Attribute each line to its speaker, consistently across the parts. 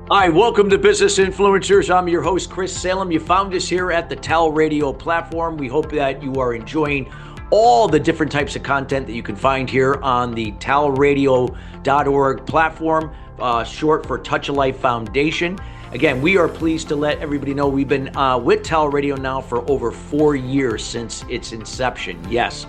Speaker 1: Hi, welcome to Business Influencers. I'm your host, Chris Salem. You found us here at the TALRadio platform. We hope that you are enjoying all the different types of content that you can find here on the TALRadio.org platform, short for Touch a Life Foundation. Again, we are pleased to let everybody know we've been with TALRadio now for over 4 years since its inception. Yes,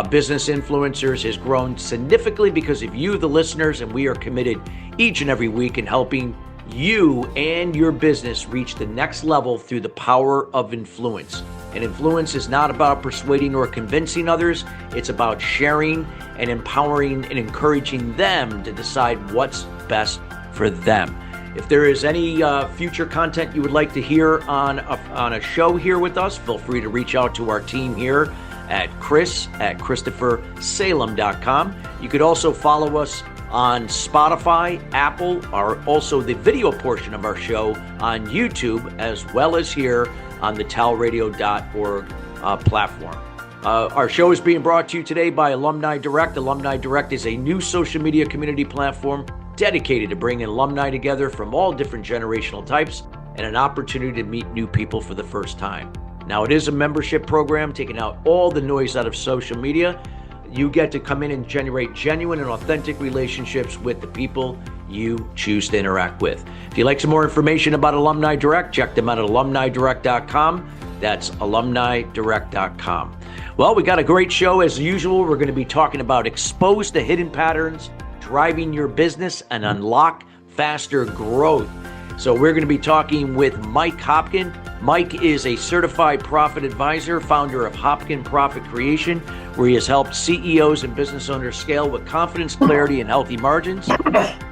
Speaker 1: Business Influencers has grown significantly because of you, the listeners, and we are committed each and every week in helping you and your business reach the next level through the power of influence. And influence is not about persuading or convincing others. It's about sharing and empowering and encouraging them to decide what's best for them. If there is any future content you would like to hear on a show here with us, feel free to reach out to our team here at chris@christophersalem.com. You could also follow us on Spotify, Apple, or also the video portion of our show on YouTube, as well as here on the TALRadio.org platform. Our show is being brought to you today by Alumni Direct. Alumni Direct is a new social media community platform dedicated to bringing alumni together from all different generational types and an opportunity to meet new people for the first time. Now, it is a membership program taking out all the noise out of social media. You get to come in and generate genuine and authentic relationships with the people you choose to interact with. If you'd like some more information about Alumni Direct, check them out at alumnidirect.com. That's alumnidirect.com. Well, we got a great show as usual. We're going to be talking about expose the hidden patterns, driving your business, and unlock faster growth. So we're going to be talking with Mike Hopkin. Mike is a certified profit advisor, founder of Hopkin Profit Creation, where he has helped CEOs and business owners scale with confidence, clarity, and healthy margins.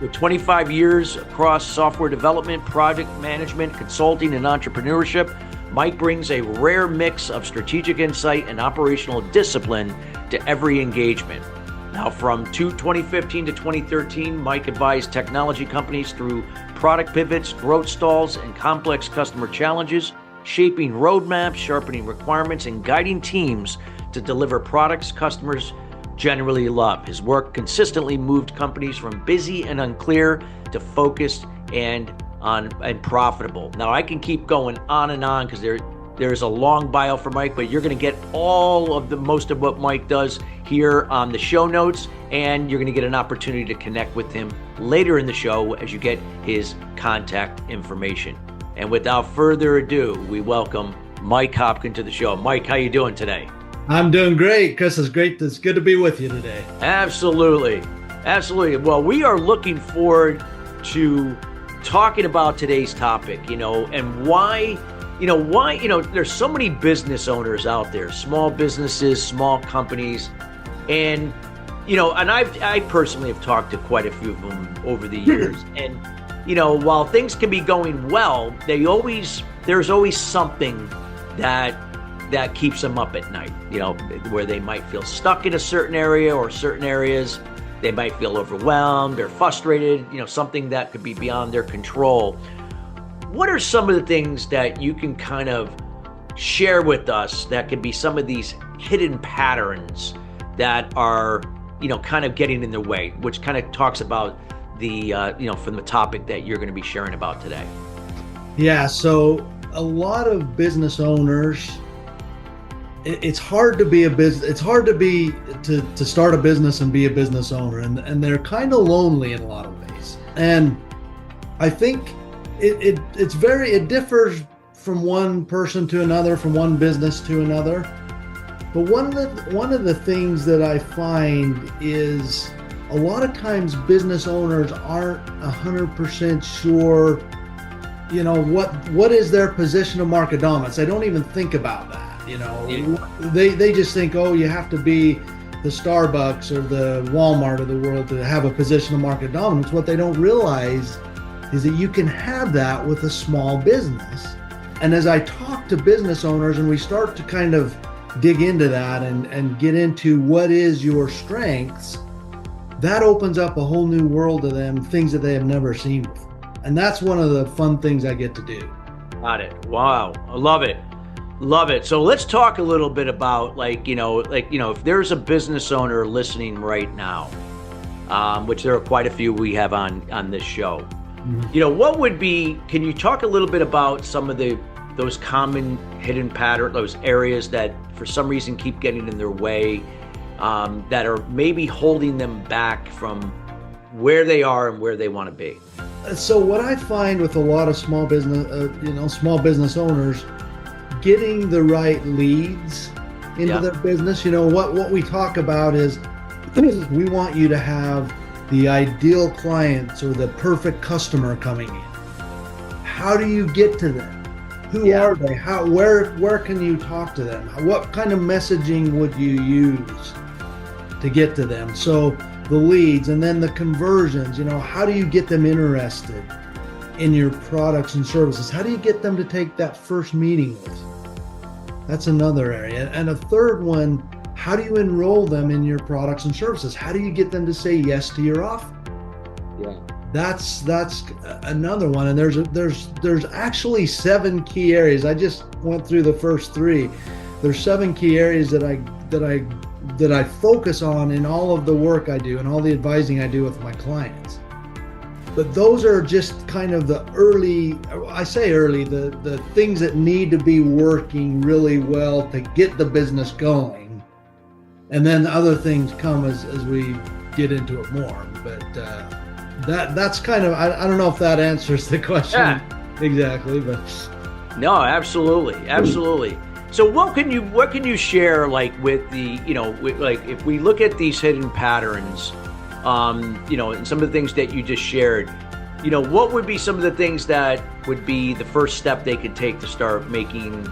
Speaker 1: With 25 years across software development, project management, consulting, and entrepreneurship, Mike brings a rare mix of strategic insight and operational discipline to every engagement. Now, from 2015 to 2013, Mike advised technology companies through product pivots, growth stalls, and complex customer challenges, shaping roadmaps, sharpening requirements, and guiding teams to deliver products customers generally love. His work consistently moved companies from busy and unclear to focused and profitable. Now, I can keep going on and on because there's a long bio for Mike, but you're going to get all of the most of what Mike does here on the show notes, and you're going to get an opportunity to connect with him later in the show as you get his contact information. And without further ado, we welcome Mike Hopkin to the show. Mike, how you doing today?
Speaker 2: I'm doing great, Chris. It's great. It's good to be with you today.
Speaker 1: Absolutely. Absolutely. Well, we are looking forward to talking about today's topic, and why there's so many business owners out there, small businesses, small companies, and I personally have talked to quite a few of them over the years. And, while things can be going well, there's always something that keeps them up at night, where they might feel stuck in a certain area or certain areas. They might feel overwhelmed or frustrated, something that could be beyond their control. What are some of the things that you can kind of share with us that can be some of these hidden patterns that are, kind of getting in their way, which kind of talks about the, from the topic that you're going to be sharing about today?
Speaker 2: Yeah, so a lot of business owners, it's hard to be to start a business and be a business owner, and they're kind of lonely in a lot of ways. And I think it differs from one person to another, from one business to another. But one of the things that I find is a lot of times business owners aren't 100% sure, what is their position of market dominance. They don't even think about that. They just think, you have to be the Starbucks or the Walmart of the world to have a position of market dominance. What they don't realize is that you can have that with a small business. And as I talk to business owners and we start to kind of dig into that and get into what is your strengths, that opens up a whole new world to them, things that they have never seen before. And that's one of the fun things I get to do.
Speaker 1: Got it. Wow. I love it. Love it. So let's talk a little bit about if there's a business owner listening right now, which there are quite a few we have on this show. Mm-hmm. What would be? Can you talk a little bit about some of those common hidden patterns, those areas that for some reason keep getting in their way, that are maybe holding them back from where they are and where they want to be?
Speaker 2: So what I find with a lot of small business owners, getting the right leads into their business. What we talk about is we want you to have the ideal clients or the perfect customer coming in. How do you get to them? Who are they? Where can you talk to them? What kind of messaging would you use to get to them? So the leads, and then the conversions, how do you get them interested in your products and services? How do you get them to take that first meeting with you? That's another area. And a third one, how do you enroll them in your products and services? How do you get them to say yes to your offer?
Speaker 1: Yeah.
Speaker 2: That's another one. And there's actually 7 key areas. I just went through the first 3. There's 7 key areas that I focus on in all of the work I do and all the advising I do with my clients. But those are just kind of the the things that need to be working really well to get the business going. And then other things come as we get into it more. But that's kind of, I don't know if that answers the question exactly, but.
Speaker 1: No, absolutely. So what can you share, like, with the, if we look at these hidden patterns, and some of the things that you just shared, what would be some of the things that would be the first step they could take to start making,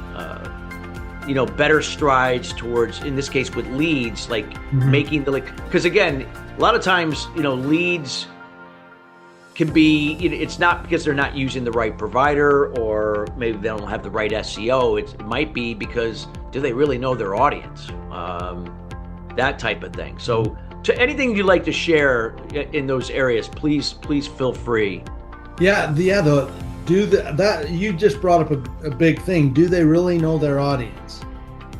Speaker 1: better strides towards, in this case with leads, like making because again, a lot of times, leads can be, it's not because they're not using the right provider or maybe they don't have the right SEO. It might be because, do they really know their audience? That type of thing. So to anything you'd like to share in those areas, please feel free.
Speaker 2: That you just brought up a big thing. Do they really know their audience?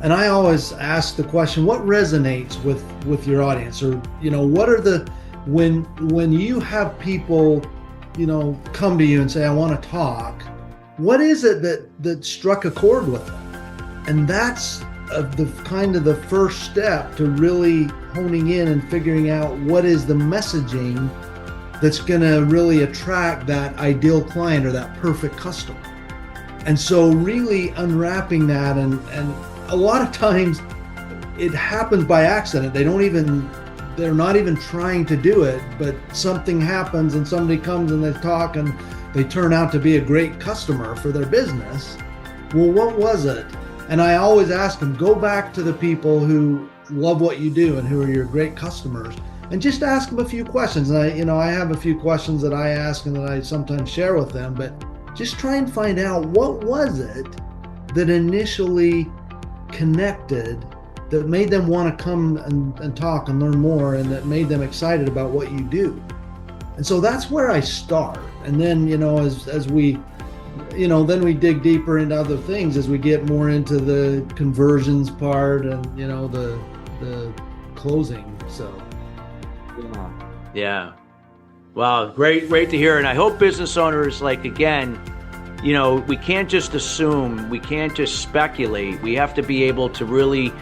Speaker 2: And I always ask the question, what resonates with your audience? Or, what are when you have people, come to you and say, I want to talk, what is it that struck a chord with them? And that's the first step to really honing in and figuring out what is the messaging that's going to really attract that ideal client or that perfect customer. And so really unwrapping that, and a lot of times it happens by accident. They're not even trying to do it, but something happens and somebody comes and they talk and they turn out to be a great customer for their business. Well, what was it? And I always ask them, go back to the people who love what you do and who are your great customers, and just ask them a few questions. And I have a few questions that I ask and that I sometimes share with them, but just try and find out, what was it that initially connected, that made them want to come and talk and learn more, and that made them excited about what you do. And so that's where I start. And then, as we, then we dig deeper into other things as we get more into the conversions part and, the closing. So.
Speaker 1: Yeah. Wow. Great to hear. And I hope business owners, again, we can't just assume, we can't just speculate. We have to be able to really,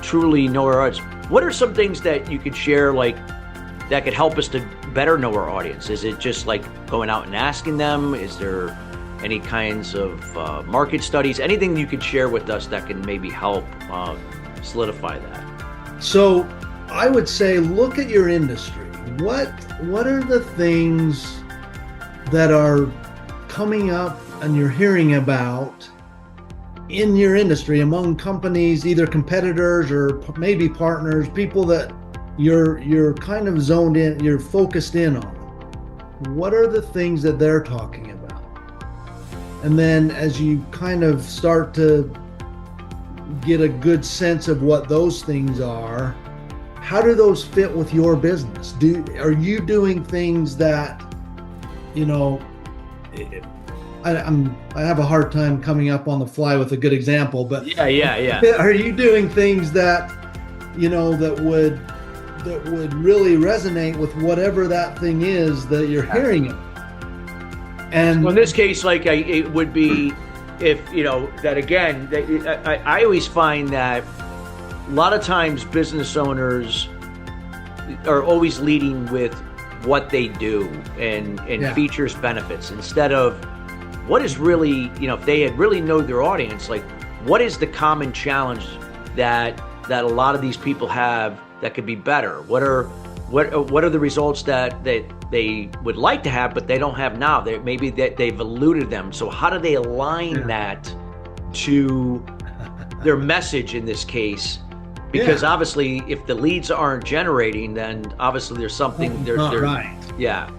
Speaker 1: truly know our audience. What are some things that you could share, that could help us to better know our audience? Is it just going out and asking them? Is there any kinds of market studies? Anything you could share with us that can maybe help solidify that?
Speaker 2: So I would say, look at your industry. What are the things that are coming up and you're hearing about in your industry among companies, either competitors or maybe partners, people that you're kind of zoned in, you're focused in on? What are the things that they're talking about? And then as you kind of start to get a good sense of what those things are, how do those fit with your business? Are you doing things that, I I have a hard time coming up on the fly with a good example, but
Speaker 1: yeah.
Speaker 2: Are you doing things that, that would really resonate with whatever that thing is that you're hearing? And
Speaker 1: well, in this case, like it would be if, that again, I always find that a lot of times business owners are always leading with what they do and features, benefits, instead of what is really, if they had really know their audience, like what is the common challenge that a lot of these people have that could be better? What are the results that they would like to have but they don't have now? Maybe that they've eluded them. So how do they align that to their message in this case? Because obviously, if the leads aren't generating, then obviously there's something. There's right. Yeah.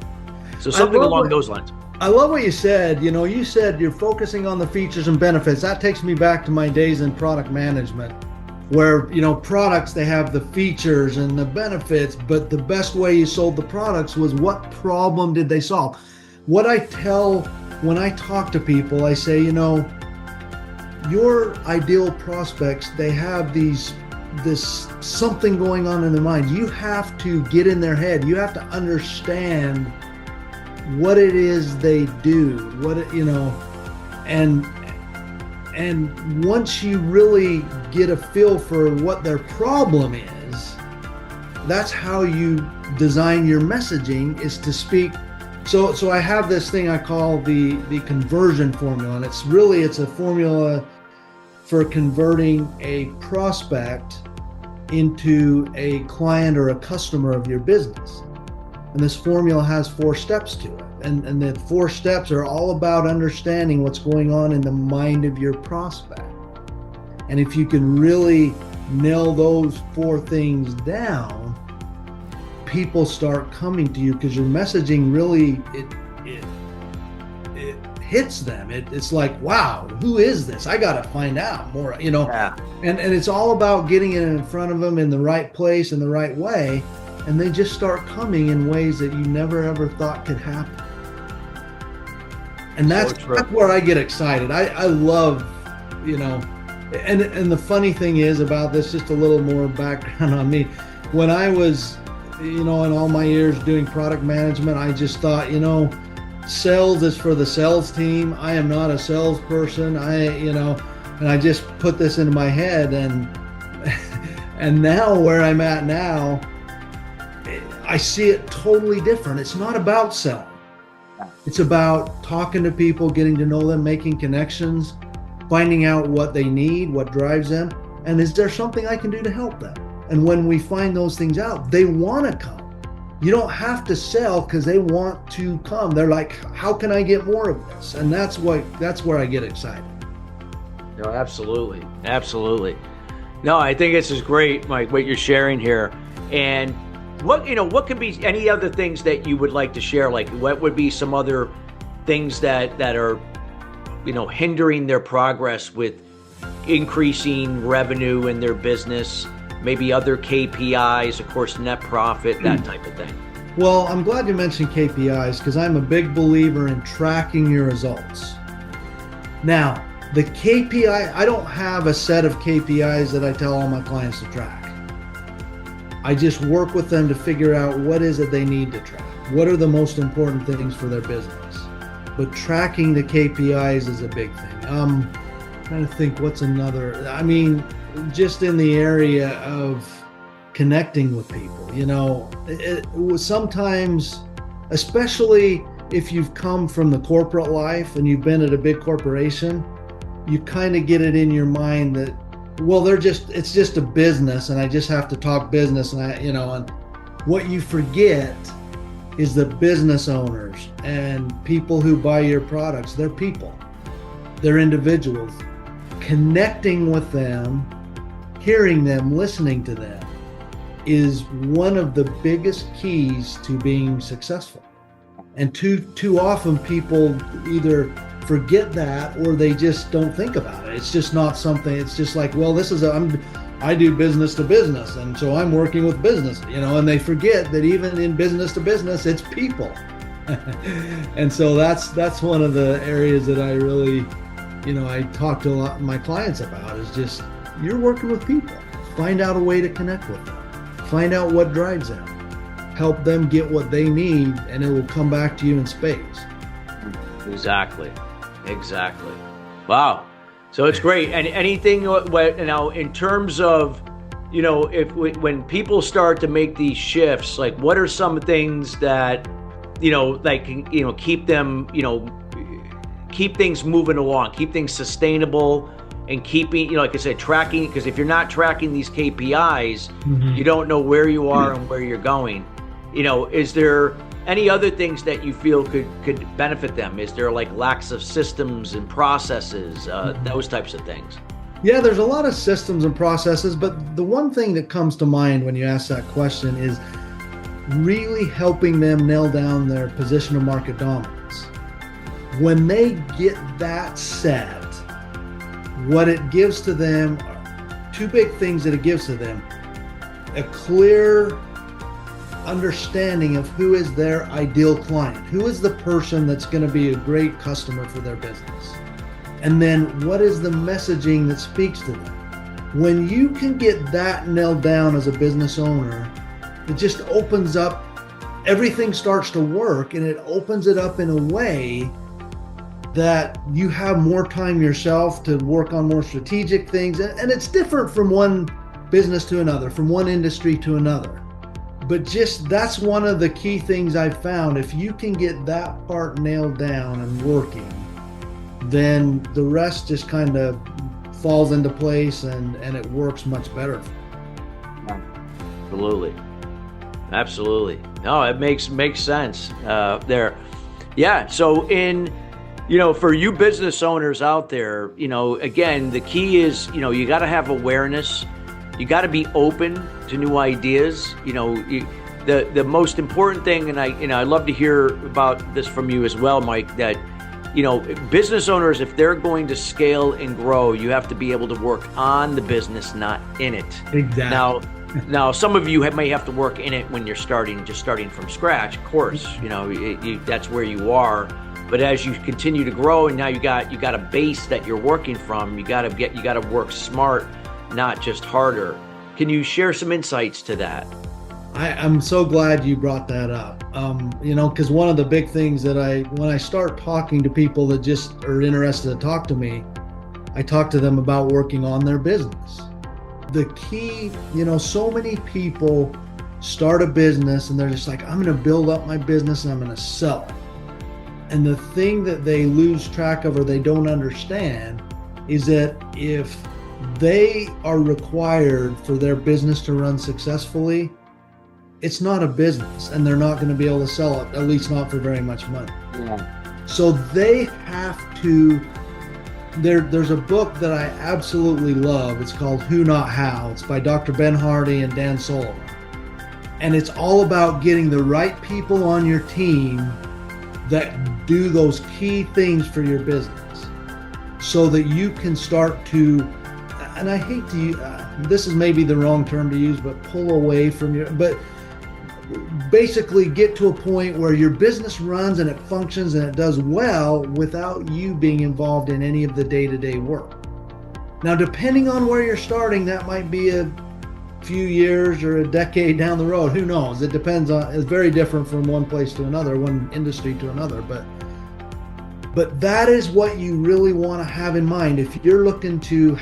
Speaker 1: So something along those lines.
Speaker 2: I love what you said. You said you're focusing on the features and benefits. That takes me back to my days in product management, where products, they have the features and the benefits, but the best way you sold the products was what problem did they solve. What I tell when I talk to people, I say, your ideal prospects, they have this something going on in their mind. You have to get in their head. You have to understand what it is they do, and once you really get a feel for what their problem is, that's how you design your messaging, is to speak. So I have this thing I call the conversion formula, and it's a formula for converting a prospect into a client or a customer of your business. And this formula has 4 steps to it. And the 4 steps are all about understanding what's going on in the mind of your prospect. And if you can really nail those 4 things down, people start coming to you because your messaging really, it hits them. It's like, wow, who is this? I got to find out more,
Speaker 1: Yeah.
Speaker 2: And it's all about getting it in front of them in the right place, in the right way. And they just start coming in ways that you never ever thought could happen. And that's where I get excited. I love, and the funny thing is about this, just a little more background on me. When I was, in all my years doing product management, I just thought, sales is for the sales team. I am not a salesperson. And I just put this into my head, and now where I'm at now, I see it totally different. It's not about selling. It's about talking to people, getting to know them, making connections, finding out what they need, what drives them, and is there something I can do to help them? And when we find those things out, they want to come. You don't have to sell because they want to come. They're like, how can I get more of this? And that's where I get excited.
Speaker 1: No, absolutely. No, I think this is great, Mike, what you're sharing here. And what could be any other things that you would like to share? Like, what would be some other things that are, hindering their progress with increasing revenue in their business? Maybe other KPIs, of course, net profit, that type of thing.
Speaker 2: Well, I'm glad you mentioned KPIs because I'm a big believer in tracking your results. Now, the KPI, I don't have a set of KPIs that I tell all my clients to track. I just work with them to figure out what is it they need to track. What are the most important things for their business? But tracking the KPIs is a big thing. I'm trying to think what's another. Just in the area of connecting with people, it was sometimes, especially if you've come from the corporate life and you've been at a big corporation, you kind of get it in your mind that, well, it's just a business and I just have to talk business. And and what you forget is the business owners and people who buy your products. They're people, they're individuals. Connecting with them, hearing them, listening to them is one of the biggest keys to being successful. And too often people either forget that or they just don't think about it. It's just not something. It's just like, well, I do business to business, and so I'm working with business, and they forget that even in business to business, it's people. And so that's one of the areas that I really, I talk to a lot of my clients about, is just, you're working with people. Find out a way to connect with them. Find out what drives them. Help them get what they need, and it will come back to you in spades.
Speaker 1: Exactly. Wow. So it's great. And anything now in terms of, when people start to make these shifts, like what are some things that, keep them, keep things moving along, keep things sustainable, and keeping, like I said, tracking, because if you're not tracking these KPIs, you don't know where you are and where you're going. Is there any other things that you feel could benefit them? Is there like lacks of systems and processes, those types of things?
Speaker 2: Yeah, there's a lot of systems and processes, but the one thing that comes to mind when you ask that question is really helping them nail down their position of market dominance. When they get that set, what it gives to them, two big things that it gives to them: a clear understanding of who is their ideal client, who is the person that's going to be a great customer for their business, and then what is the messaging that speaks to them. When you can get that nailed down as a business owner, it just opens up, everything starts to work, and it opens it up in a way that you have more time yourself to work on more strategic things. And it's different from one business to another, from one industry to another. But just, that's one of the key things I've found. If you can get that part nailed down and working, then the rest just kind of falls into place, and it works much better.
Speaker 1: Absolutely. No, it makes sense there. Yeah. So for you business owners out there, again, the key is, you got to have awareness. You got to be open to new ideas. The most important thing, and I love to hear about this from you as well, Mike, that, business owners, if they're going to scale and grow, you have to be able to work on the business, not in it.
Speaker 2: Exactly.
Speaker 1: Now, some of you may have to work in it when you're starting from scratch. Of course, that's where you are. But as you continue to grow, and now you got a base that you're working from, you got to work smart, not just harder. Can you share some insights to that?
Speaker 2: I'm so glad you brought that up. Because one of the big things that when I start talking to people that just are interested to talk to me, I talk to them about working on their business. The key, so many people start a business and they're just like, I'm going to build up my business and I'm going to sell it. And the thing that they lose track of, or they don't understand, is that if they are required for their business to run successfully, it's not a business, and they're not going to be able to sell it, at least not for very much money. Yeah. So they have to, there's a book that I absolutely love. It's called Who Not How. It's by Dr. Ben Hardy and Dan Sullivan. And it's all about getting the right people on your team that do those key things for your business, so that you can start to, and I hate to use, this is maybe the wrong term to use, but pull away from but basically get to a point where your business runs and it functions and it does well without you being involved in any of the day-to-day work. Now, depending on where you're starting, that might be a few years or a decade down the road. Who knows? It depends on, it's very different from one place to another, one industry to another, but that is what you really want to have in mind. If you're looking to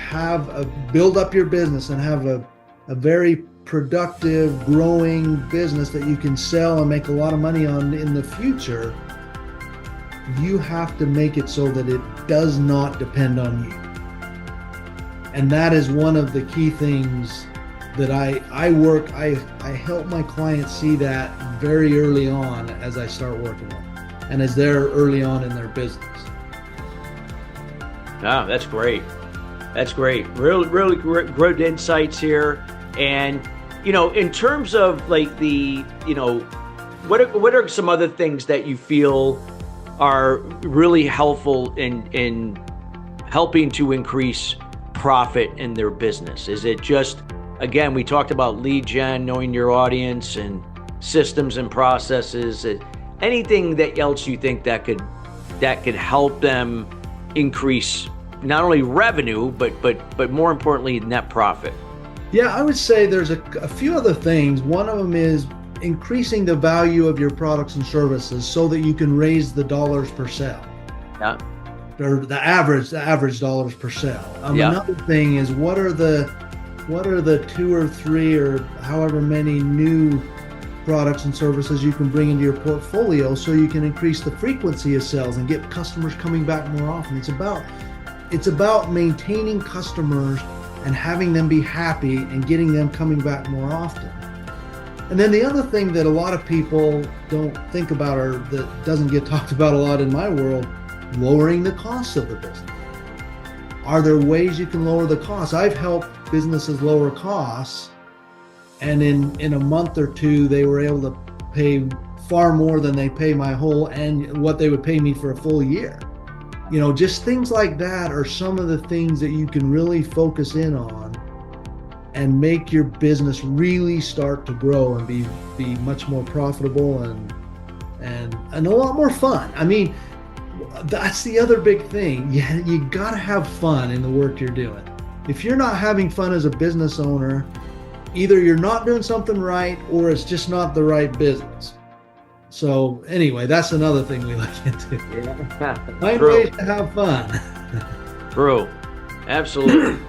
Speaker 2: build up your business and have a very productive, growing business that you can sell and make a lot of money on in the future, you have to make it so that it does not depend on you. And that is one of the key things that I help my clients see that very early on as I start working with them, and as they're early on in their business.
Speaker 1: Ah, that's great. That's great. Really good insights here. And, in terms of like what are some other things that you feel are really helpful in helping to increase profit in their business? Is it just, again, we talked about lead gen, knowing your audience, and systems and processes. anything that else you think that could help them increase not only revenue, but more importantly, net profit?
Speaker 2: Yeah, I would say there's a few other things. One of them is increasing the value of your products and services so that you can raise the dollars per sale.
Speaker 1: Yeah.
Speaker 2: Or the average dollars per sale.
Speaker 1: Yeah.
Speaker 2: Another thing is what are the 2 or 3 or however many new products and services you can bring into your portfolio so you can increase the frequency of sales and get customers coming back more often. It's about maintaining customers and having them be happy and getting them coming back more often. And then the other thing that a lot of people don't think about, or that doesn't get talked about a lot in my world, lowering the costs of the business. Are there ways you can lower the costs? I've helped businesses lower costs, and in a month or two, they were able to pay far more than they pay my whole and what they would pay me for a full year. You know, just things like that are some of the things that you can really focus in on and make your business really start to grow and be much more profitable and a lot more fun. I mean, that's the other big thing. You gotta have fun in the work you're doing. If you're not having fun as a business owner, either you're not doing something right or it's just not the right business. So anyway, that's another thing we look into.
Speaker 1: Yeah.
Speaker 2: Find ways to have fun.
Speaker 1: True. Absolutely.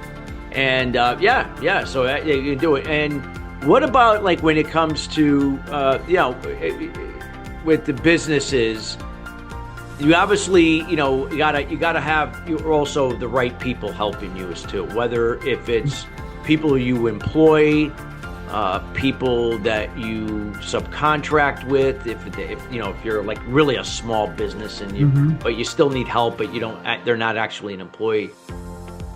Speaker 1: And so you can do it. And what about like when it comes to with the businesses? You obviously, you gotta have you're also the right people helping you as too. Whether if it's people you employ, people that you subcontract with, if you're like really a small business and but you still need help, but they're not actually an employee.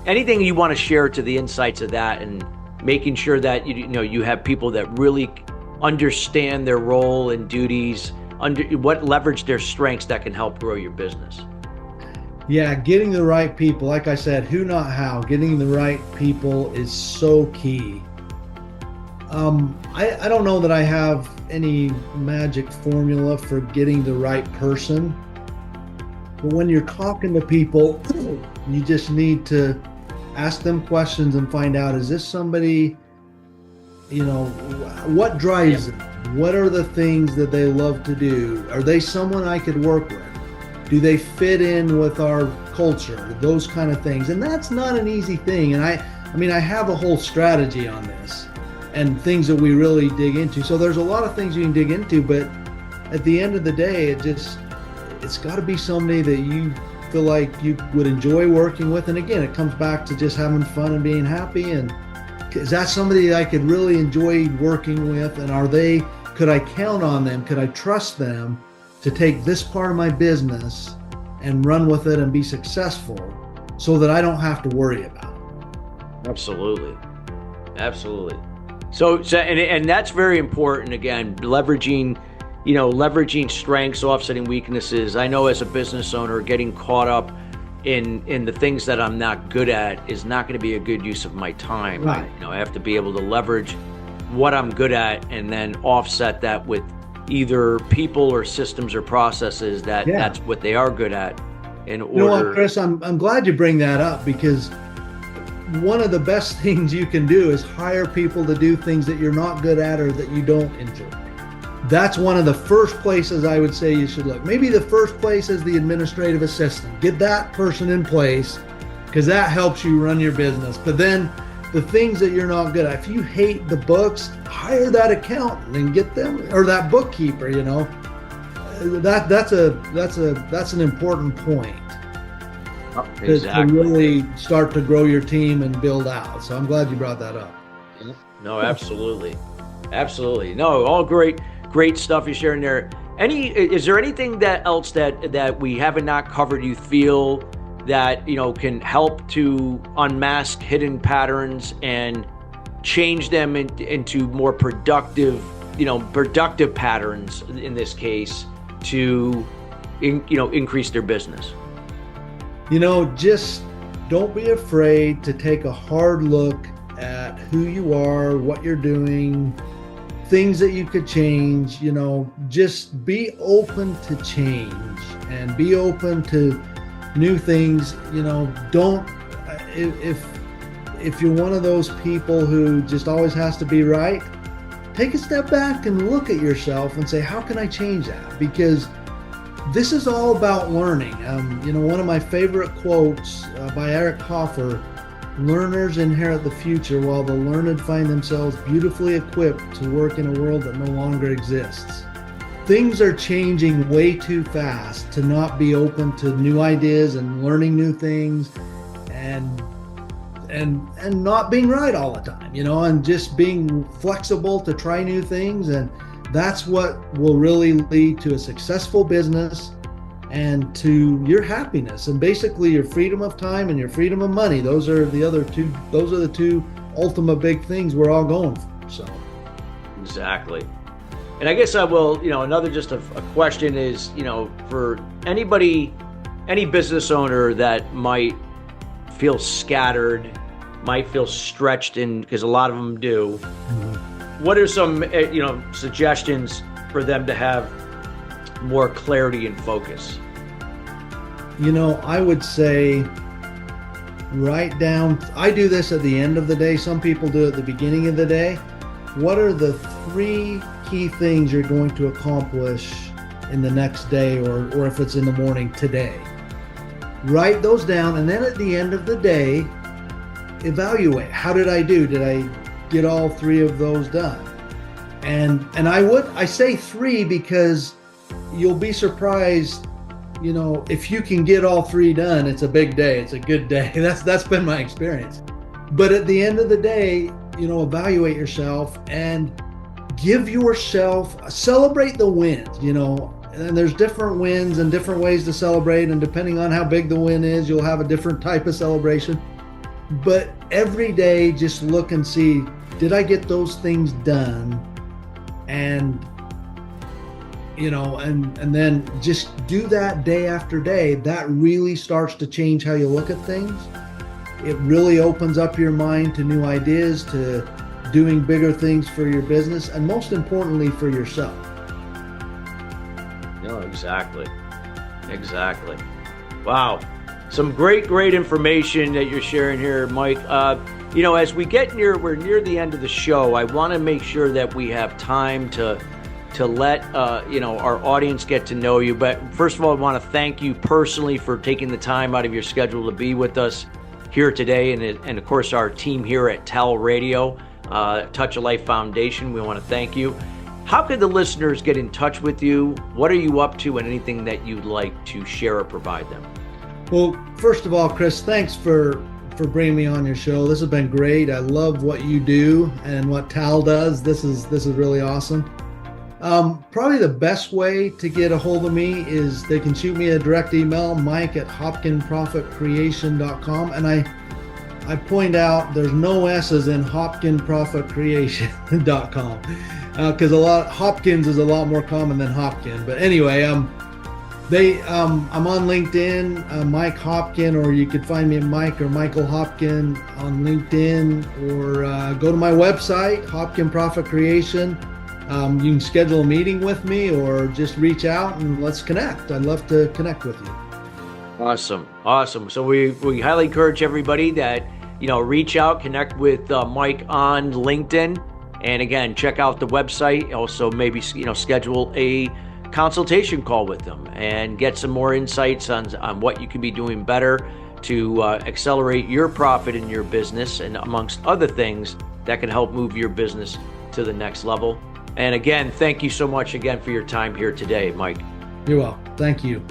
Speaker 1: Anything you want to share to the insights of that, and making sure that you have people that really understand their role and duties, leverage their strengths that can help grow your business.
Speaker 2: Yeah, getting the right people, like I said, who not how, getting the right people is so key. I don't know that I have any magic formula for getting the right person, but when you're talking to people, you just need to ask them questions and find out, is this somebody, what drives them? What are the things that they love to do? Are they someone I could work with? Do they fit in with our culture? Those kind of things. And that's not an easy thing. And I have a whole strategy on this and things that we really dig into. So there's a lot of things you can dig into, but at the end of the day, it's got to be somebody that you feel like you would enjoy working with. And again, it comes back to just having fun and being happy. And is that somebody that I could really enjoy working with? And could I count on them? Could I trust them to take this part of my business and run with it and be successful so that I don't have to worry about it?
Speaker 1: Absolutely. So and that's very important. Again, leveraging strengths, offsetting weaknesses. I know as a business owner, getting caught up in the things that I'm not good at is not going to be a good use of my time.
Speaker 2: Right.
Speaker 1: I have to be able to leverage what I'm good at and then offset that with either people or systems or processes that's what they are good at. You know what,
Speaker 2: Chris, I'm glad you bring that up, because one of the best things you can do is hire people to do things that you're not good at or that you don't enjoy. That's one of the first places I would say you should look. Maybe the first place is the administrative assistant. Get that person in place, because that helps you run your business. But then the things that you're not good at, if you hate the books, hire that accountant and get them, or that bookkeeper. That's an important point.
Speaker 1: Exactly.
Speaker 2: To really start to grow your team and build out. So I'm glad you brought that up.
Speaker 1: No, absolutely. No, all great stuff you're sharing there. Is there anything else that we haven't not covered you feel that can help to unmask hidden patterns and change them into more productive patterns in this case to increase their business?
Speaker 2: Just don't be afraid to take a hard look at who you are, what you're doing, things that you could change, just be open to change and be open to new things. Don't, if you're one of those people who just always has to be right, take a step back and look at yourself and say, how can I change that? Because this is all about learning. One of my favorite quotes by Eric Hoffer, learners inherit the future while the learned find themselves beautifully equipped to work in a world that no longer exists. Things are changing way too fast to not be open to new ideas and learning new things and not being right all the time, and just being flexible to try new things. And that's what will really lead to a successful business and to your happiness and basically your freedom of time and your freedom of money. Those are the two ultimate big things we're all going for. So
Speaker 1: exactly. And I guess I will, another just a question is, for anybody, any business owner that might feel scattered, might feel stretched in, because a lot of them do, what are some, suggestions for them to have more clarity and focus?
Speaker 2: I would say write down, I do this at the end of the day. Some people do it at the beginning of the day. What are the 3 key things you're going to accomplish in the next day, or if it's in the morning today? Write those down, and then at the end of the day, evaluate. How did I do? Did I get all 3 of those done? And I say 3 because you'll be surprised, if you can get all 3 done, it's a big day. It's a good day. That's been my experience. But at the end of the day, evaluate yourself and give yourself, celebrate the wins, and there's different wins and different ways to celebrate. And depending on how big the win is, you'll have a different type of celebration. But every day, just look and see, did I get those things done? And and then just do that day after day. That really starts to change how you look at things. It really opens up your mind to new ideas, to doing bigger things for your business, and most importantly, for yourself.
Speaker 1: No, exactly. Wow. Some great information that you're sharing here, Mike. As we we're near the end of the show, I want to make sure that we have time to let our audience get to know you. But first of all, I want to thank you personally for taking the time out of your schedule to be with us here today, and of course our team here at TALRadio, Touch of Life Foundation. We want to thank you. How could the listeners get in touch with you? What are you up to, and anything that you'd like to share or provide them?
Speaker 2: Well, first of all, Chris, thanks for bringing me on your show. This has been great. I love what you do and what TAL does. This is really awesome. Probably the best way to get a hold of me is they can shoot me a direct email, mike@hopkinprofitcreation.com. And I point out there's no S's in hopkinprofitcreation.com because Hopkins is a lot more common than Hopkin. But anyway, I'm on LinkedIn, Mike Hopkin, or you could find me at Mike or Michael Hopkin on LinkedIn, or go to my website, Hopkin Profit Creation. You can schedule a meeting with me or just reach out and let's connect. I'd love to connect with you.
Speaker 1: Awesome. So we highly encourage everybody that, reach out, connect with Mike on LinkedIn. And again, check out the website. Also maybe, schedule a consultation call with them and get some more insights on what you can be doing better to accelerate your profit in your business, and amongst other things that can help move your business to the next level. And again, thank you so much again for your time here today, Mike.
Speaker 2: You're welcome. Thank you.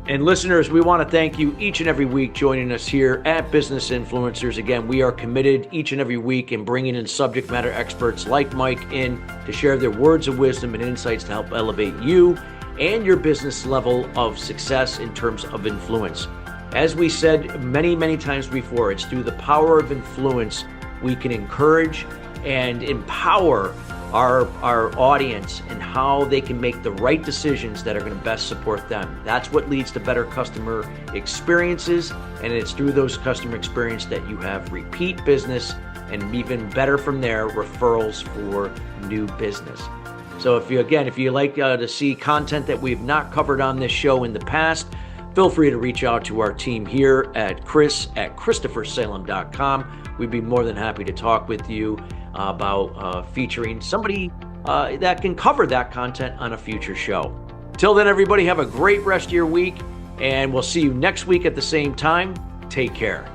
Speaker 1: And listeners, we want to thank you each and every week joining us here at Business Influencers. Again, we are committed each and every week in bringing in subject matter experts like Mike in to share their words of wisdom and insights to help elevate you and your business level of success in terms of influence. As we said many, many times before, it's through the power of influence we can encourage and empower our audience and how they can make the right decisions that are going to best support them. That's what leads to better customer experiences, and it's through those customer experience that you have repeat business and even better from there, referrals for new business. So if you like to see content that we've not covered on this show in the past, feel free to reach out to our team here at chris@christophersalem.com. We'd be more than happy to talk with you about featuring somebody that can cover that content on a future show. Till then, everybody, have a great rest of your week, and we'll see you next week at the same time. Take care.